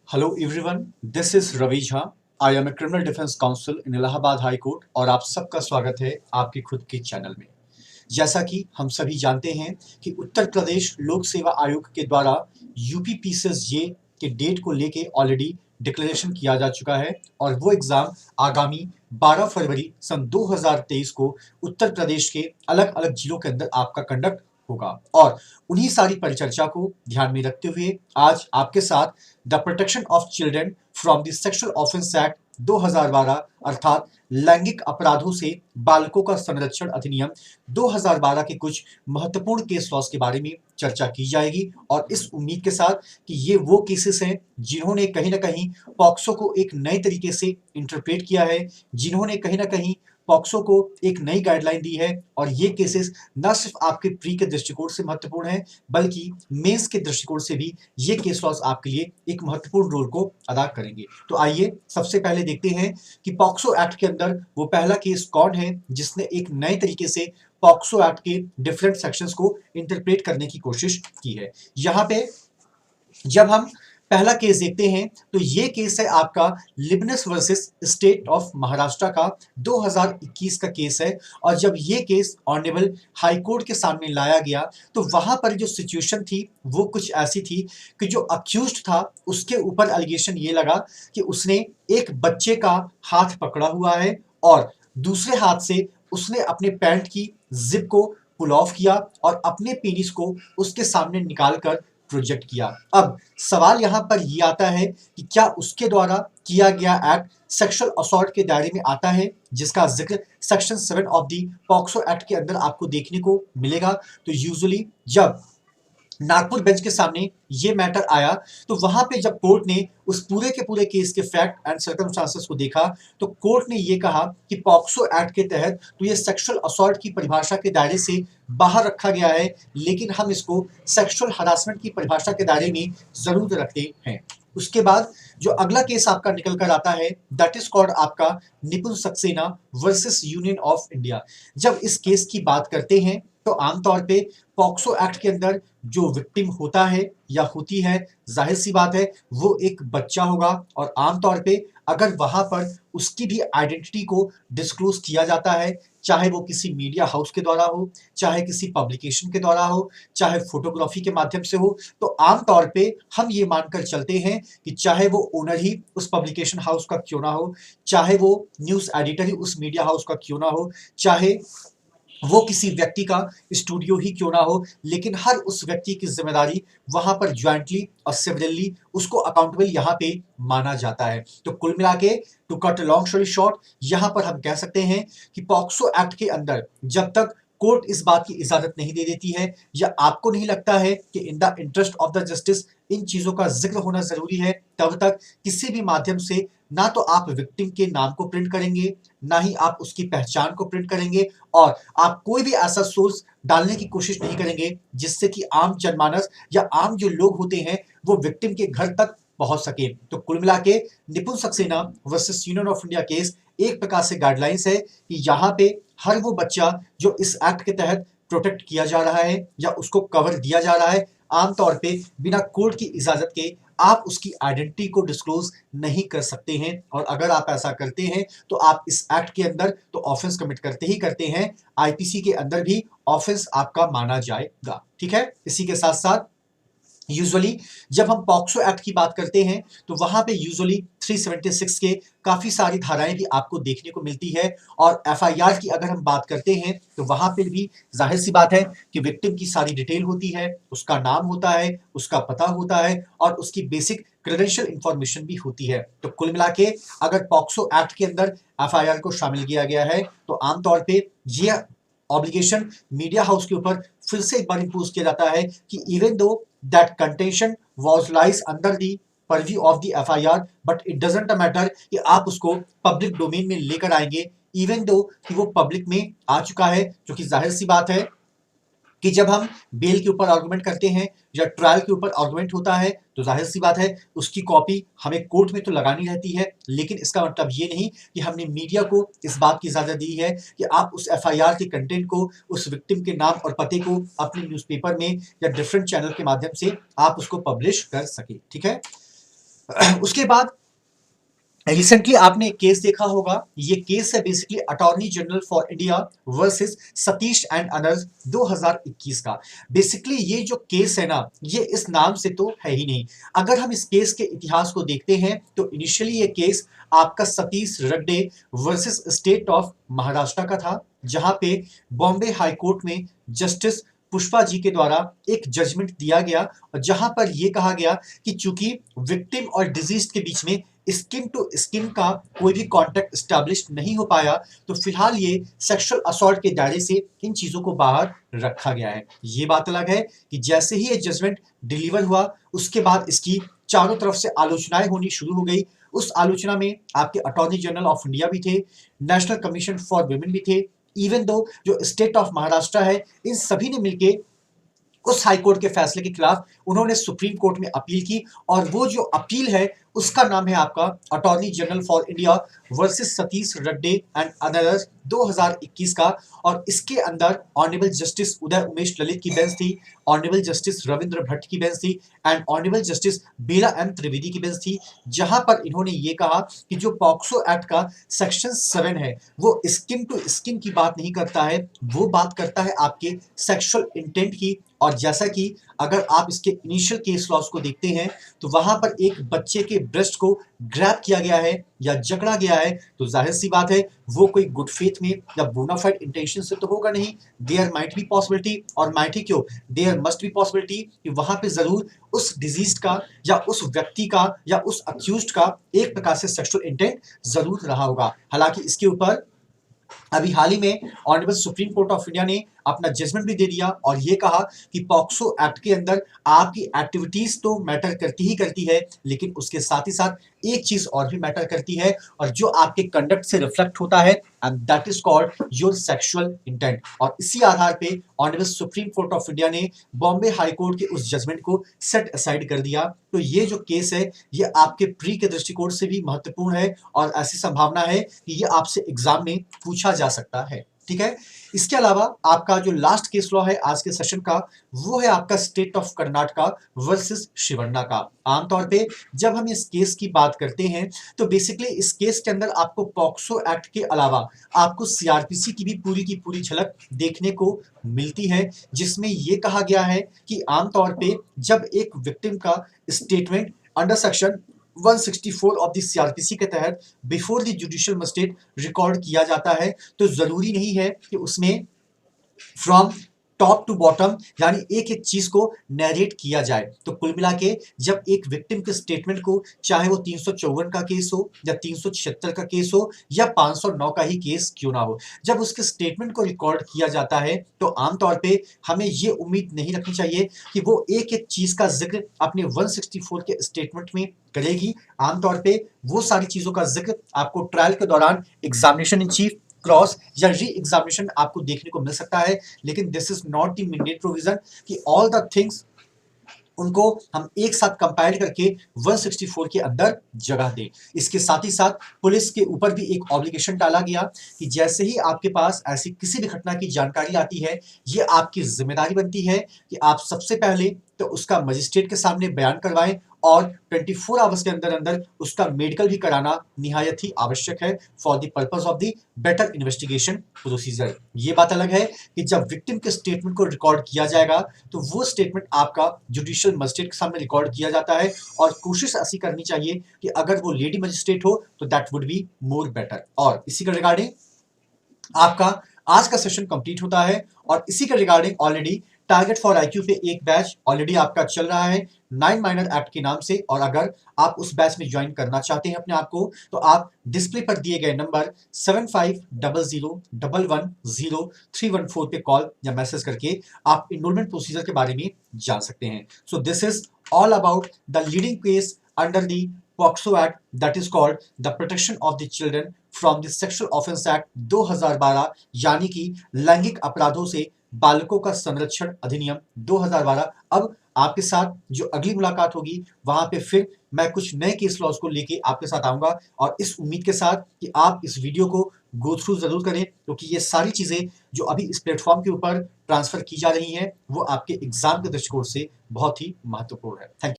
Hello everyone, this is Ravi Jha. I am a criminal defense counsel in Allahabad high court और आप सबका स्वागत है आपके खुद के चैनल में। जैसा कि हम सभी जानते हैं कि उत्तर प्रदेश लोक सेवा आयोग के द्वारा यूपी पीसीएसजे के डेट को लेके ऑलरेडी डिक्लेरेशन किया जा चुका है और वो एग्जाम आगामी 12 फरवरी सन 2023 को उत्तर प्रदेश के अलग अलग जिलों के अंदर आपका कंडक्ट होगा और उन्हीं सारी परिचर्चा को ध्यान में रखते हुए आज आपके साथ the protection of children from the sexual offence act 2012 अर्थात लैंगिक अपराधों से बालकों का संरक्षण अधिनियम 2012 के कुछ महत्वपूर्ण केस लॉस के बारे में चर्चा की जाएगी और इस उम्मीद के साथ कि ये वो केसेस हैं जिन्होंने कहीं ना कहीं पॉक्सो को एक नए तरीके से इंटरप्रेट किया है, जिन्होंने कहीं ना कहीं पॉक्सो को एक नई गाइडलाइन दी है और ये केसेस न सिर्फ आपके प्री के दृष्टिकोण से महत्वपूर्ण है बल्कि मेंस के दृष्टिकोण से भी ये केस लॉस आपके लिए एक महत्वपूर्ण रोल को अदा करेंगे। तो आइए सबसे पहले देखते हैं कि पॉक्सो एक्ट के अंदर वो पहला केस कौन है जिसने एक नए तरीके से पॉक्सो एक्ट के डिफरेंट सेक्शंस को इंटरप्रेट करने की कोशिश की है। यहाँ पे जब हम पहला केस देखते हैं तो ये केस है आपका लिबनस वर्सेस स्टेट ऑफ महाराष्ट्र का 2021 का केस है और जब ये केस ऑनरेबल हाई कोर्ट के सामने लाया गया तो वहां पर जो सिचुएशन थी वो कुछ ऐसी थी कि जो अक्यूज्ड था उसके ऊपर एलिगेशन ये लगा कि उसने एक बच्चे का हाथ पकड़ा हुआ है और दूसरे हाथ से उसने अपने पैंट की जिप को पुल ऑफ किया और अपने पेनिस को उसके सामने निकालकर प्रोजेक्ट किया। अब सवाल यहां पर यह आता है कि क्या उसके द्वारा किया गया एक्ट सेक्सुअल असॉल्ट के दायरे में आता है जिसका जिक्र section 7 of the POCSO act के अंदर आपको देखने को मिलेगा। तो यूजुअली जब नागपुर बेंच के सामने ये मैटर आया तो वहां पे जब कोर्ट ने उस पूरे के पूरे केस के फैक्ट एंड सर्कमस्टांसेस को देखा तो कोर्ट ने ये कहा कि पॉक्सो एक्ट के तहत तो ये सेक्सुअल असॉल्ट की परिभाषा के दायरे से बाहर रखा गया है लेकिन हम इसको सेक्सुअल हरासमेंट की परिभाषा के दायरे में जरूर रखते हैं। उसके बाद जो अगला केस आपका निकल कर आता है दैट इज कॉल्ड आपका निपुण Saxena versus union of India. जब इस केस की बात करते हैं तो आमतौर पे पॉक्सो एक्ट के अंदर जो विक्टिम होता है या होती है जाहिर सी बात है वो एक बच्चा होगा और आमतौर पे अगर वहां पर उसकी भी आइडेंटिटी को डिस्क्लोज किया जाता है चाहे वो किसी मीडिया हाउस के द्वारा हो, चाहे किसी पब्लिकेशन के द्वारा हो, चाहे फोटोग्राफी के माध्यम से हो, तो आमतौर पे हम ये मानकर चलते हैं कि चाहे वो ओनर ही उस पब्लिकेशन हाउस का क्यों ना हो, चाहे वो न्यूज एडिटर ही उस मीडिया हाउस का क्यों ना हो, चाहे वो किसी व्यक्ति का स्टूडियो ही क्यों ना हो, लेकिन हर उस व्यक्ति की जिम्मेदारी वहां पर ज्वाइंटली और सिवरली उसको अकाउंटेबल यहाँ पे माना जाता है। तो कुल मिला के to cut long story short यहाँ पर हम कह सकते हैं कि पॉक्सो एक्ट के अंदर जब तक कोर्ट इस बात की इजाजत नहीं दे देती है या आपको नहीं लगता है कि in the interest of the justice in चीजों का जिक्र होना जरूरी है तब तक किसी भी माध्यम से ना तो आप विक्टिम के नाम को प्रिंट करेंगे ना ही आप उसकी पहचान को प्रिंट करेंगे और आप कोई भी ऐसा सोर्स डालने की कोशिश नहीं करेंगे जिससे कि आम जनमानस या आम जो लोग होते हैं वो विक्टिम के घर तक पहुंच सके। तो कुल मिला के निपुण Saxena versus union of India case एक प्रकार से गाइडलाइंस है कि यहाँ पे हर वो बच्चा जो इस एक्ट के तहत प्रोटेक्ट किया जा रहा है या उसको कवर दिया जा रहा है आमतौर पे बिना कोर्ट की इजाजत के आप उसकी आइडेंटिटी को डिस्क्लोज नहीं कर सकते हैं और अगर आप ऐसा करते हैं तो आप इस एक्ट के अंदर तो ऑफेंस कमिट करते ही करते हैं, आईपीसी के अंदर भी ऑफेंस आपका माना जाएगा। ठीक है, इसी के साथ साथ यूजुअली जब हम पॉक्सो एक्ट की बात करते हैं तो वहां पे यूजुअली 376 के काफी सारी धाराएं भी आपको देखने को मिलती है और एफआईआर की अगर हम बात करते हैं तो वहां पे भी जाहिर सी बात है कि विक्टिम की सारी डिटेल होती है, उसका नाम होता है, उसका पता होता है और उसकी बेसिक क्रेडेंशियल इंफॉर्मेशन भी होती है। तो कुल मिला के अगर पॉक्सो एक्ट के अंदर एफआईआर को शामिल किया गया है तो आमतौर पर यह ऑब्लिगेशन मीडिया हाउस के ऊपर फिर से एक बार इंपोज किया जाता है कि even though that contention was lies under the purview of the FIR but it doesn't matter कि आप उसको पब्लिक डोमेन में लेकर आएंगे इवन दो कि वो पब्लिक में आ चुका है, क्योंकि जाहिर सी बात है कि जब हम बेल के ऊपर आर्गुमेंट करते हैं या ट्रायल के ऊपर आर्गुमेंट होता है तो जाहिर सी बात है उसकी कॉपी हमें कोर्ट में तो लगानी रहती है, लेकिन इसका मतलब ये नहीं कि हमने मीडिया को इस बात की इजाजत दी है कि आप उस एफआईआर के कंटेंट को, उस विक्टिम के नाम और पते को अपने न्यूज़पेपर में या डिफरेंट चैनल के माध्यम से आप उसको पब्लिश कर सके। ठीक है, उसके बाद रिसेंटली आपने एक केस देखा होगा, ये केस है basically attorney general for India versus Satish and others 2021 का। बेसिकली ये जो केस है ना, ये इस नाम से तो है ही नहीं। अगर हम इस केस के इतिहास को देखते हैं तो इनिशियली ये केस आपका Satish Reddy versus state of Maharashtra का था, जहां पे बॉम्बे हाई कोर्ट में जस्टिस पुष्पा जी के द्वारा एक जजमेंट दिया गया, और जहां पर यह कहा गया कि चूंकि विक्टिम और डिजीज के बीच में स्किन टू स्किन का कोई भी कॉन्टेक्ट स्टैब्लिश नहीं हो पाया, तो फिलहाल ये सेक्सुअल असॉल्ट के दायरे से इन चीजों को बाहर रखा गया है। ये बात अलग है कि जैसे ही ये जजमेंट डिलीवर हुआ, उसके बाद इसकी चारों तरफ से आलोचनाएं होनी शुरू हो गई। उस आलोचना में आपके अटॉर्नी जनरल ऑफ इंडिया भी थे, नेशनल कमीशन फॉर वुमेन भी थे, इवन दो जो स्टेट ऑफ महाराष्ट्र है, इन सभी ने मिलकर उस हाई कोर्ट के फैसले के खिलाफ उन्होंने सुप्रीम कोर्ट में अपील की, और वो जो अपील है उसका नाम है आपका attorney general for India versus Satish Reddy and others 2021 का। और इसके अंदर ऑनरेबल जस्टिस उदय उमेश ललित की बेंच थी, ऑनरेबल जस्टिस रविंद्र भट्ट की बेंच थी, and honourable justice Bela M Trivedi की बेंच थी, जहां पर इन्होंने ये कहा कि जो पॉक्सो एक्ट का सेक्शन 7 है वो स्किन टू स्किन की बात नहीं करता है, वो बात करता है आपके सेक्सुअल इंटेंट की। और जैसा कि अगर आप इसके इनिशियल केस लॉस को देखते हैं तो वहां पर एक बच्चे के ब्रेस्ट को ग्रैब किया गया है या जकड़ा गया है, तो जाहिर सी बात है वो कोई गुड फेथ में या बोनाफाइड इंटेंशन से तो होगा नहीं। देयर माइट बी पॉसिबिलिटी, और माइट ही क्यों, देयर मस्ट बी पॉसिबिलिटी कि वहां पे जरूर उस डिजीज का या उस व्यक्ति का या उस अक्यूज्ड का एक प्रकार से सेक्सुअल इंटेंट जरूर रहा होगा। हालांकि इसके ऊपर अभी हाल ही में honourable supreme court of India ने अपना जजमेंट भी दे दिया और ये कहा कि पॉक्सो एक्ट के अंदर आपकी एक्टिविटीज तो मैटर करती ही करती है, लेकिन उसके साथ ही साथ एक चीज और भी मैटर करती है, और जो आपके कंडक्ट से रिफ्लेक्ट होता है, and that is called your sexual intent. और इसी आधार पे honourable supreme court of India ने बॉम्बे हाई कोर्ट के उस जजमेंट को सेट असाइड कर दिया। तो ये जो केस है ये आपके प्री के दृष्टिकोण से भी महत्वपूर्ण है, और ऐसी संभावना है कि ये आपसे एग्जाम में पूछा जा सकता है। ठीक है, इसके अलावा आपका जो लास्ट केस लॉ है आज के सेशन का, वो है आपका state of Karnataka versus Shivanna का। आमतौर पे जब हम इस केस की बात करते हैं तो बेसिकली इस केस के अंदर आपको पॉक्सो एक्ट के अलावा आपको सीआरपीसी की पूरी झलक देखने को मिलती है, जिसमें यह कहा गया है कि आमतौर पे जब एक विक्टिम का statement under section 164 of the CrPC के तहत before the judicial magistrate record किया जाता है, तो जरूरी नहीं है कि उसमें फ्रॉम टॉप टू बॉटम यानी एक एक चीज को नैरेट किया जाए। तो कुल मिला के जब एक विक्टिम के स्टेटमेंट को, चाहे वो 354 का केस हो या 376 का केस हो या 509 का ही केस क्यों ना हो, जब उसके स्टेटमेंट को रिकॉर्ड किया जाता है तो आमतौर पे हमें ये उम्मीद नहीं रखनी चाहिए कि वो एक एक चीज का जिक्र अपने 164 के स्टेटमेंट में करेगी। आमतौर पे वो सारी चीजों का जिक्र आपको ट्रायल के दौरान एग्जामिनेशन इन चीफ, क्रॉस या री एग्जामिनेशन आपको देखने को मिल सकता है, लेकिन this is not the mandatory provision कि ऑल द थिंग्स उनको हम एक साथ कंपाइल करके 164 के अंदर जगह दें। इसके साथ ही साथ पुलिस के ऊपर भी एक ऑब्लिगेशन डाला गया कि जैसे ही आपके पास ऐसी किसी भी घटना की जानकारी आती है, ये आपकी जिम्मेदारी बनती है कि आप सबसे पहले तो उसका मजिस्ट्रेट के सामने बयान करवाएं, और 24 आवर्स के अंदर अंदर उसका मेडिकल भी कराना निहायत ही आवश्यक है for the purpose of the better investigation procedure. ये बात अलग है कि जब विक्टिम के स्टेटमेंट को रिकॉर्ड किया जाएगा तो वो स्टेटमेंट आपका जुडिशियल मजिस्ट्रेट के सामने रिकॉर्ड किया जाता है, और कोशिश ऐसी करनी चाहिए कि अगर वो लेडी मजिस्ट्रेट हो तो that would be more better. और इसी के रिगार्डिंग आपका आज का सेशन कंप्लीट होता है, और इसी के regarding already target for IQ पे एक बैच ऑलरेडी आपका चल रहा है 9 माइनर एक्ट के नाम से, और अगर आप उस बैच में ज्वाइन करना चाहते हैं अपने आप को, तो आप डिस्प्ले पर दिए गए नंबर 7500110314 पे कॉल या मैसेज करके आप इनरोलमेंट प्रोसीजर के बारे में जान सकते हैं। So this is all about the leading case under the POCSO act, that is called the protection of the children from the sexual offence act 2012, यानी कि लैंगिक अपराधों से बालकों का संरक्षण अधिनियम 2012। अब आपके साथ जो अगली मुलाकात होगी वहां पे फिर मैं कुछ नए केस लॉज को लेके आपके साथ आऊंगा, और इस उम्मीद के साथ कि आप इस वीडियो को गो थ्रू जरूर करें, क्योंकि ये सारी चीजें जो अभी इस प्लेटफॉर्म के ऊपर ट्रांसफर की जा रही हैं वो आपके एग्जाम के दृष्टिकोण से बहुत ही महत्वपूर्ण है। Thank you.